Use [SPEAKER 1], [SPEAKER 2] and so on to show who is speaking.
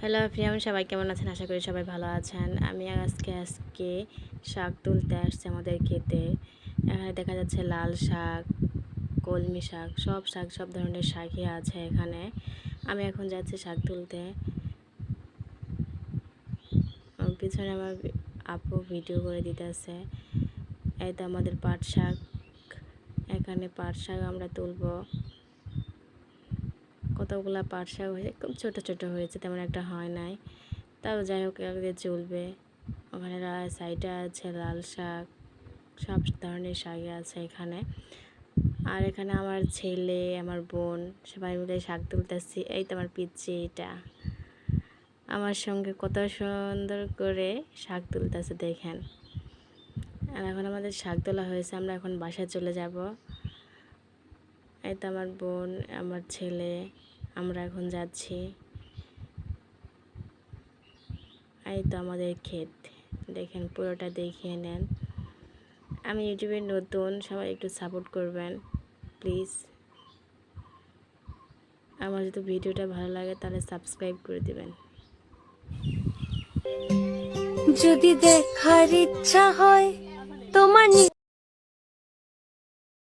[SPEAKER 1] Hello everyone, সবাই কেমন আছেন? আশা করি সবাই ভালো আছেন। আমি আজকে শাক তুলতে আসছি আমাদের ক্ষেতে। এখানে দেখা যাচ্ছে লাল শাক, কলমি শাক, সব ধরনের শাকই আছে এখানে। আমি এখন যাচ্ছি শাক তুলতে। পিছনে আমার আপু ভিডিও করে দিতেছে। এই তো আমাদের পাট শাক, এখানে পাট শাক আমরা তুলবো। কতগুলা পাট শাক হয়েছে, খুব ছোট ছোট হয়েছে, তেমন একটা হয় নাই। তাও যাই হোক, আগে চলবে। ওখানে সাইডে আছে লাল শাক, সব ধরনের শাকই আছে এখানে। আর এখানে আমার ছেলে, আমার বোন সবাই মিলে শাক তুলতেছি। এই তো আমার পিচ্ছি, এটা আমার সঙ্গে কত সুন্দর করে শাক তুলতেছে দেখেন। আর এখন আমাদের শাক তোলা হয়েছে, আমরা এখন বাসায় চলে যাব। এই তো আমার বোন, আমার ছেলে, আমরা এখন যাচ্ছি। এই তো আমাদের ক্ষেত, দেখেন পুরোটা দেখিয়ে নেন। আমি ইউটিউবে নতুন, সবাই একটু সাপোর্ট করবেন প্লিজ। আমার যদি ভিডিওটা ভালো লাগে তাহলে সাবস্ক্রাইব করে দিবেন।
[SPEAKER 2] যদি দেখার ইচ্ছা হয় তোমার